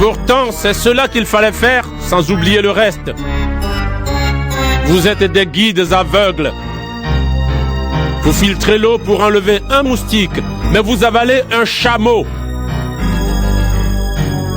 Pourtant, c'est cela qu'il fallait faire, sans oublier le reste. Vous êtes des guides aveugles. Vous filtrez l'eau pour enlever un moustique, mais vous avalez un chameau.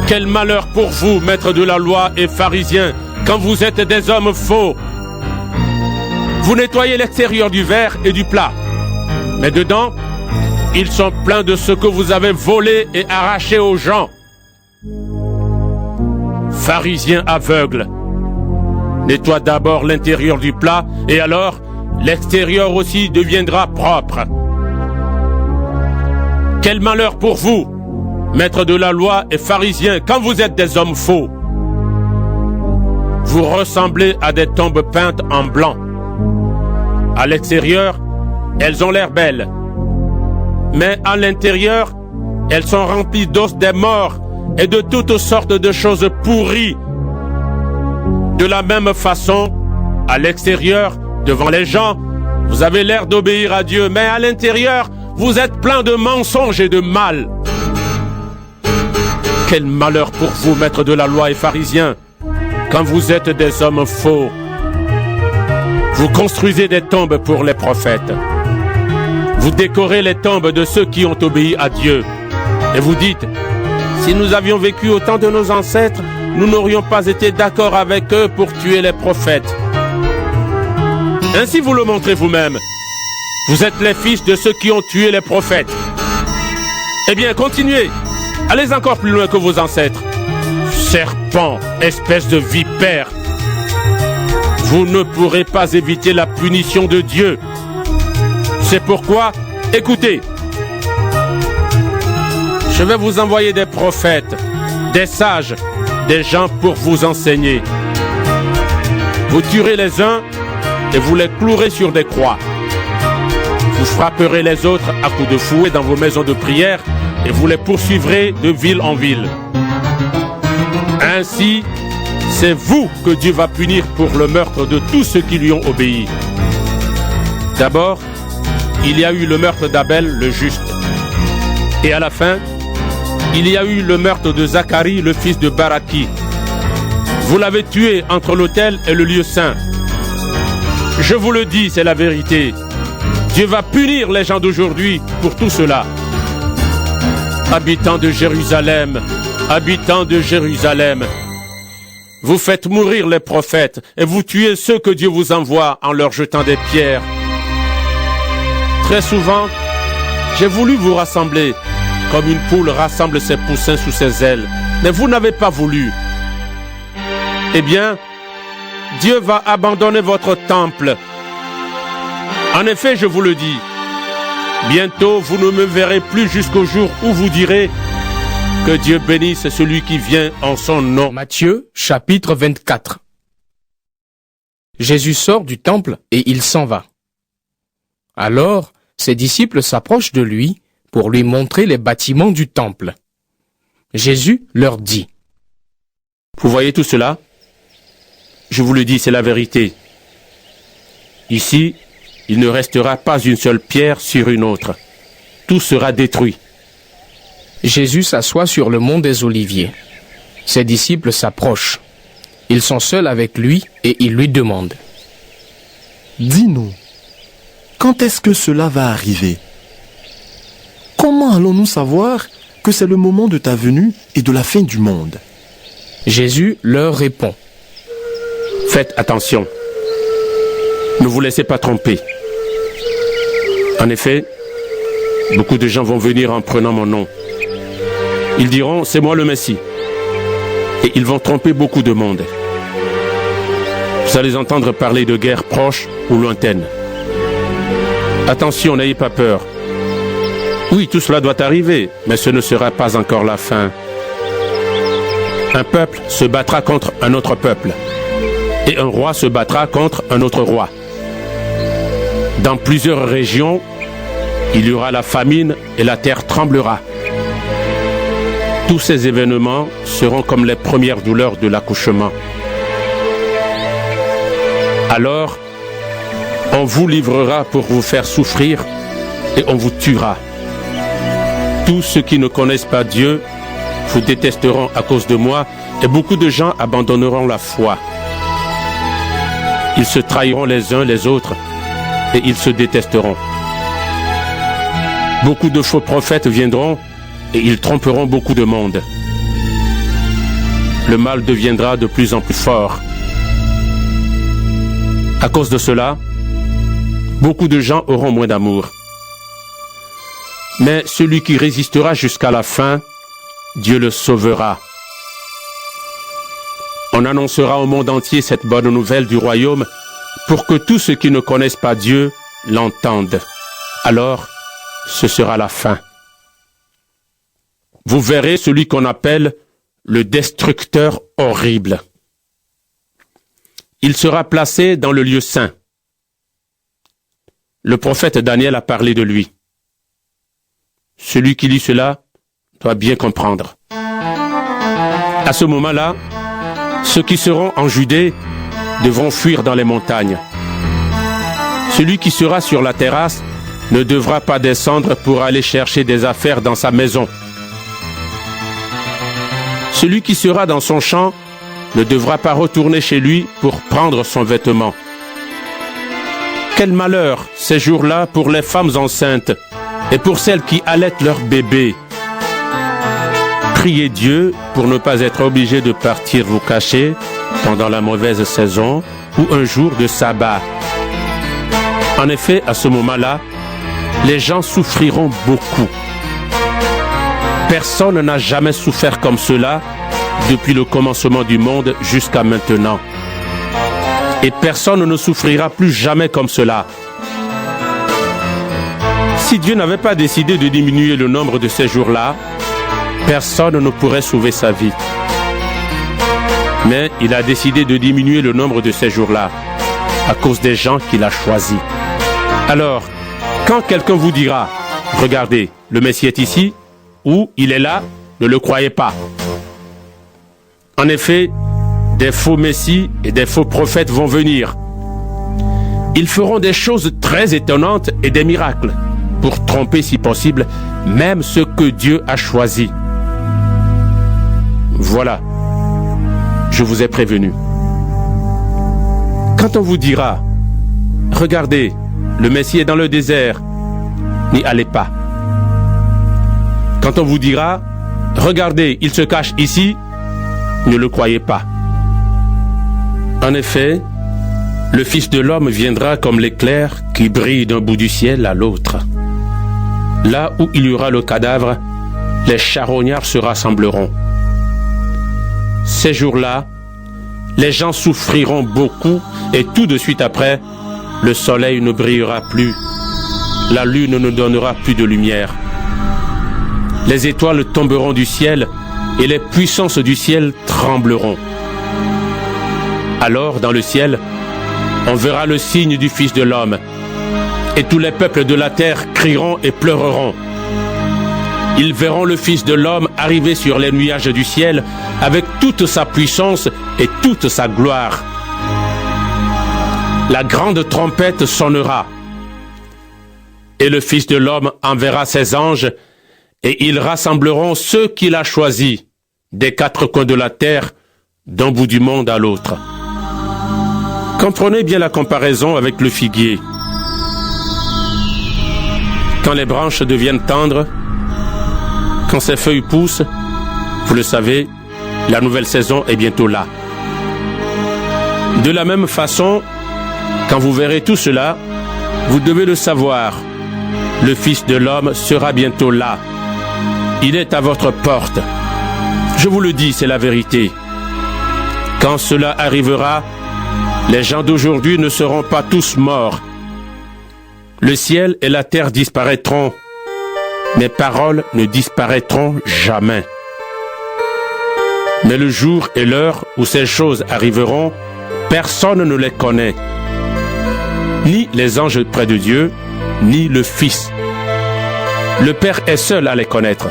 Quel malheur pour vous, maîtres de la loi et pharisiens, quand vous êtes des hommes faux. Vous nettoyez l'extérieur du verre et du plat, mais dedans, ils sont pleins de ce que vous avez volé et arraché aux gens. Pharisiens aveugles, nettoie d'abord l'intérieur du plat et alors l'extérieur aussi deviendra propre. Quel malheur pour vous, maîtres de la loi et pharisiens, quand vous êtes des hommes faux. Vous ressemblez à des tombes peintes en blanc. À l'extérieur, elles ont l'air belles. Mais à l'intérieur, elles sont remplies d'os des morts et de toutes sortes de choses pourries. De la même façon, à l'extérieur, devant les gens, vous avez l'air d'obéir à Dieu, mais à l'intérieur, vous êtes plein de mensonges et de mal. Quel malheur pour vous, maîtres de la loi et pharisiens, quand vous êtes des hommes faux. Vous construisez des tombes pour les prophètes. Vous décorez les tombes de ceux qui ont obéi à Dieu. Et vous dites, si nous avions vécu au temps de nos ancêtres, nous n'aurions pas été d'accord avec eux pour tuer les prophètes. Ainsi vous le montrez vous-même. Vous êtes les fils de ceux qui ont tué les prophètes. Eh bien, continuez. Allez encore plus loin que vos ancêtres. Serpents, espèce de vipères. Vous ne pourrez pas éviter la punition de Dieu. C'est pourquoi, écoutez. Je vais vous envoyer des prophètes, des sages, des gens pour vous enseigner. Vous tuerez les uns et vous les clouerez sur des croix. Vous frapperez les autres à coups de fouet dans vos maisons de prière et vous les poursuivrez de ville en ville. Ainsi, c'est vous que Dieu va punir pour le meurtre de tous ceux qui lui ont obéi. D'abord, il y a eu le meurtre d'Abel, le juste. Et à la fin, il y a eu le meurtre de Zacharie, le fils de Baraki. Vous l'avez tué entre l'autel et le lieu saint. Je vous le dis, c'est la vérité. Dieu va punir les gens d'aujourd'hui pour tout cela. Habitants de Jérusalem, vous faites mourir les prophètes et vous tuez ceux que Dieu vous envoie en leur jetant des pierres. Très souvent, j'ai voulu vous rassembler, comme une poule rassemble ses poussins sous ses ailes, mais vous n'avez pas voulu. Eh bien, Dieu va abandonner votre temple. En effet, je vous le dis, bientôt vous ne me verrez plus jusqu'au jour où vous direz que Dieu bénisse celui qui vient en son nom. Matthieu, chapitre 24. Jésus sort du temple et il s'en va. Alors, ses disciples s'approchent de lui pour lui montrer les bâtiments du temple. Jésus leur dit, « Vous voyez tout cela? Je vous le dis, c'est la vérité. Ici, il ne restera pas une seule pierre sur une autre. Tout sera détruit. » Jésus s'assoit sur le mont des Oliviers. Ses disciples s'approchent. Ils sont seuls avec lui et ils lui demandent, « Dis-nous, quand est-ce que cela va arriver? Comment allons-nous savoir que c'est le moment de ta venue et de la fin du monde? » Jésus leur répond, « Faites attention. Ne vous laissez pas tromper. En effet, beaucoup de gens vont venir en prenant mon nom. Ils diront, c'est moi le Messie. Et ils vont tromper beaucoup de monde. Vous allez entendre parler de guerres proches ou lointaines. Attention, n'ayez pas peur. Oui, tout cela doit arriver, mais ce ne sera pas encore la fin. Un peuple se battra contre un autre peuple. Et un roi se battra contre un autre roi. Dans plusieurs régions, il y aura la famine et la terre tremblera. Tous ces événements seront comme les premières douleurs de l'accouchement. Alors, on vous livrera pour vous faire souffrir et on vous tuera. Tous ceux qui ne connaissent pas Dieu vous détesteront à cause de moi, et beaucoup de gens abandonneront la foi. Ils se trahiront les uns les autres, et ils se détesteront. Beaucoup de faux prophètes viendront, et ils tromperont beaucoup de monde. Le mal deviendra de plus en plus fort. À cause de cela, beaucoup de gens auront moins d'amour. Mais celui qui résistera jusqu'à la fin, Dieu le sauvera. On annoncera au monde entier cette bonne nouvelle du royaume pour que tous ceux qui ne connaissent pas Dieu l'entendent. Alors, ce sera la fin. Vous verrez celui qu'on appelle le destructeur horrible. Il sera placé dans le lieu saint. Le prophète Daniel a parlé de lui. Celui qui lit cela doit bien comprendre. À ce moment-là, ceux qui seront en Judée devront fuir dans les montagnes. Celui qui sera sur la terrasse ne devra pas descendre pour aller chercher des affaires dans sa maison. Celui qui sera dans son champ ne devra pas retourner chez lui pour prendre son vêtement. Quel malheur ces jours-là pour les femmes enceintes et pour celles qui allaitent leur bébé. Priez Dieu pour ne pas être obligé de partir vous cacher pendant la mauvaise saison ou un jour de sabbat. En effet, à ce moment-là, les gens souffriront beaucoup. Personne n'a jamais souffert comme cela depuis le commencement du monde jusqu'à maintenant. Et personne ne souffrira plus jamais comme cela. Si Dieu n'avait pas décidé de diminuer le nombre de ces jours-là, personne ne pourrait sauver sa vie. Mais il a décidé de diminuer le nombre de ces jours-là à cause des gens qu'il a choisis. Alors, quand quelqu'un vous dira « Regardez, le Messie est ici » ou « Il est là », ne le croyez pas. En effet, des faux messies et des faux prophètes vont venir. Ils feront des choses très étonnantes et des miracles pour tromper si possible même ceux que Dieu a choisis. Voilà, je vous ai prévenu. Quand on vous dira « Regardez, le Messie est dans le désert », n'y allez pas. Quand on vous dira « Regardez, il se cache ici », ne le croyez pas. En effet, le Fils de l'homme viendra comme l'éclair qui brille d'un bout du ciel à l'autre. Là où il y aura le cadavre, les charognards se rassembleront. Ces jours-là, les gens souffriront beaucoup et tout de suite après, le soleil ne brillera plus, la lune ne donnera plus de lumière. Les étoiles tomberont du ciel et les puissances du ciel trembleront. Alors, dans le ciel, on verra le signe du Fils de l'homme, et tous les peuples de la terre crieront et pleureront. Ils verront le Fils de l'homme arriver sur les nuages du ciel avec toute sa puissance et toute sa gloire. La grande trompette sonnera, et le Fils de l'homme enverra ses anges, et ils rassembleront ceux qu'il a choisis des quatre coins de la terre, d'un bout du monde à l'autre. Comprenez bien la comparaison avec le figuier. Quand les branches deviennent tendres, quand ses feuilles poussent, vous le savez, la nouvelle saison est bientôt là. De la même façon, quand vous verrez tout cela, vous devez le savoir. Le Fils de l'homme sera bientôt là. Il est à votre porte. Je vous le dis, c'est la vérité. Quand cela arrivera, les gens d'aujourd'hui ne seront pas tous morts. Le ciel et la terre disparaîtront. Mes paroles ne disparaîtront jamais. Mais le jour et l'heure où ces choses arriveront, personne ne les connaît. Ni les anges près de Dieu, ni le Fils. Le Père est seul à les connaître.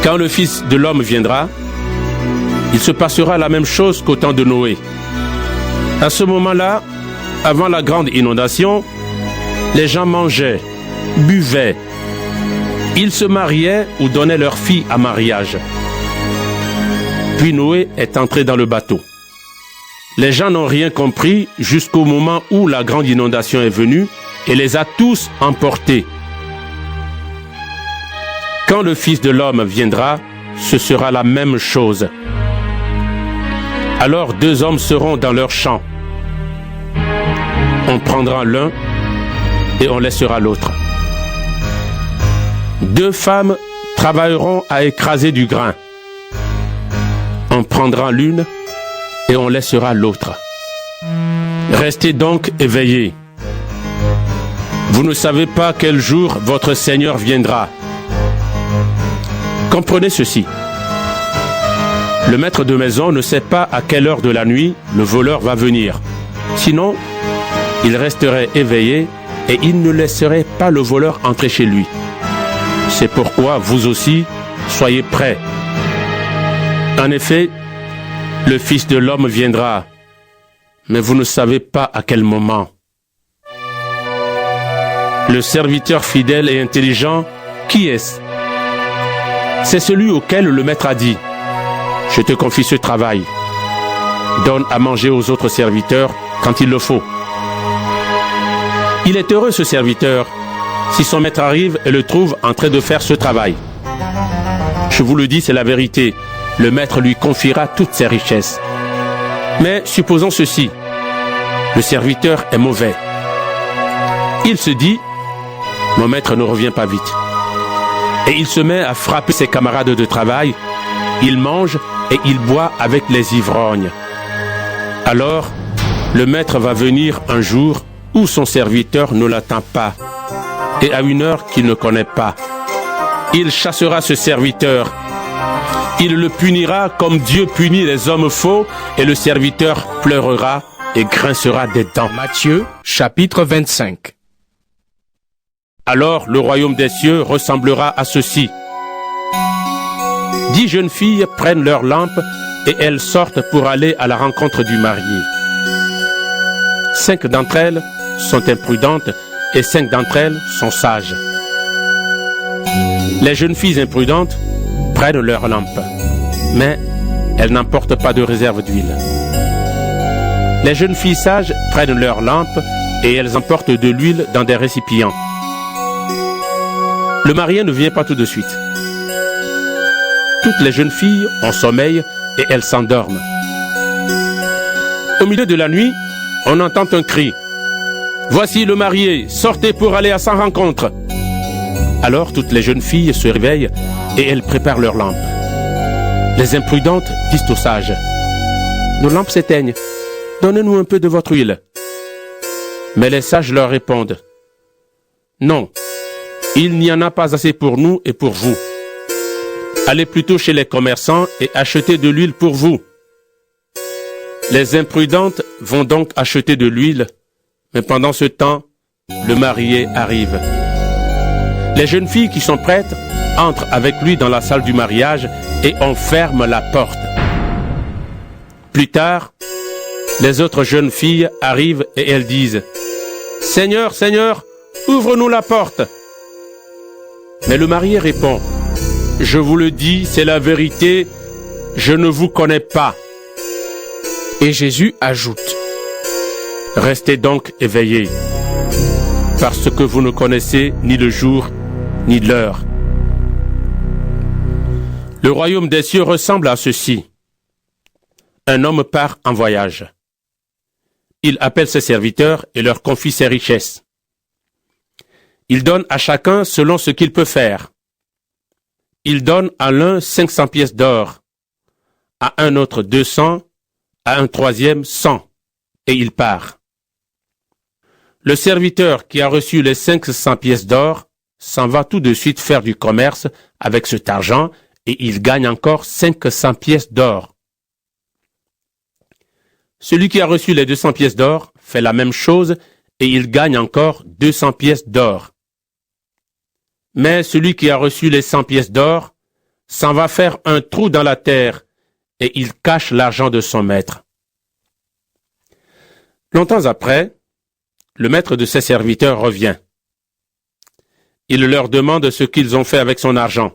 Quand le Fils de l'homme viendra, il se passera la même chose qu'au temps de Noé. À ce moment-là, avant la grande inondation, les gens mangeaient, buvaient, Ils se mariaient ou donnaient leur fille à mariage. Puis Noé est entré dans le bateau. Les gens n'ont rien compris jusqu'au moment où la grande inondation est venue et les a tous emportés. Quand le Fils de l'homme viendra, ce sera la même chose. Alors 2 hommes seront dans leur champ. On prendra l'un et on laissera l'autre. 2 femmes travailleront à écraser du grain. On prendra l'une et on laissera l'autre. Restez donc éveillés. Vous ne savez pas quel jour votre Seigneur viendra. Comprenez ceci. Le maître de maison ne sait pas à quelle heure de la nuit le voleur va venir. Sinon, il resterait éveillé et il ne laisserait pas le voleur entrer chez lui. C'est pourquoi vous aussi, soyez prêts. En effet, le Fils de l'homme viendra, mais vous ne savez pas à quel moment. Le serviteur fidèle et intelligent, qui est-ce? C'est celui auquel le maître a dit « Je te confie ce travail. Donne à manger aux autres serviteurs quand il le faut. » Il est heureux ce serviteur si son maître arrive et le trouve en train de faire ce travail. Je vous le dis, c'est la vérité. Le maître lui confiera toutes ses richesses. Mais supposons ceci. Le serviteur est mauvais. Il se dit « Mon maître ne revient pas vite. » Et il se met à frapper ses camarades de travail. Il mange et il boit avec les ivrognes. Alors, le maître va venir un jour où son serviteur ne l'attend pas et à une heure qu'il ne connaît pas. Il chassera ce serviteur. Il le punira comme Dieu punit les hommes faux et le serviteur pleurera et grincera des dents. Matthieu, chapitre 25. Alors le royaume des cieux ressemblera à ceci. 10 jeunes filles prennent leurs lampes et elles sortent pour aller à la rencontre du marié. 5 d'entre elles sont imprudentes et 5 d'entre elles sont sages. Les jeunes filles imprudentes prennent leurs lampes, mais elles n'emportent pas de réserve d'huile. Les jeunes filles sages prennent leurs lampes et elles emportent de l'huile dans des récipients. Le marié ne vient pas tout de suite. Toutes les jeunes filles ont sommeil et elles s'endorment. Au milieu de la nuit, on entend un cri. « Voici le marié, sortez pour aller à sa rencontre !» Alors toutes les jeunes filles se réveillent et elles préparent leurs lampes. Les imprudentes disent aux sages « Nos lampes s'éteignent, donnez-nous un peu de votre huile. » Mais les sages leur répondent « Non, il n'y en a pas assez pour nous et pour vous. Allez plutôt chez les commerçants et achetez de l'huile pour vous. » Les imprudentes vont donc acheter de l'huile, mais pendant ce temps, le marié arrive. Les jeunes filles qui sont prêtes entrent avec lui dans la salle du mariage et on ferme la porte. Plus tard, les autres jeunes filles arrivent et elles disent « Seigneur, Seigneur, ouvre-nous la porte !» Mais le marié répond « Je vous le dis, c'est la vérité, je ne vous connais pas. » Et Jésus ajoute « Restez donc éveillés, parce que vous ne connaissez ni le jour ni l'heure. » Le royaume des cieux ressemble à ceci. Un homme part en voyage. Il appelle ses serviteurs et leur confie ses richesses. Il donne à chacun selon ce qu'il peut faire. Il donne à l'un 500 pièces d'or, à un autre 200, à un troisième 100, et il part. Le serviteur qui a reçu les 500 pièces d'or s'en va tout de suite faire du commerce avec cet argent et il gagne encore 500 pièces d'or. Celui qui a reçu les 200 pièces d'or fait la même chose et il gagne encore 200 pièces d'or. Mais celui qui a reçu les 100 pièces d'or s'en va faire un trou dans la terre et il cache l'argent de son maître. Longtemps après, le maître de ses serviteurs revient. Il leur demande ce qu'ils ont fait avec son argent.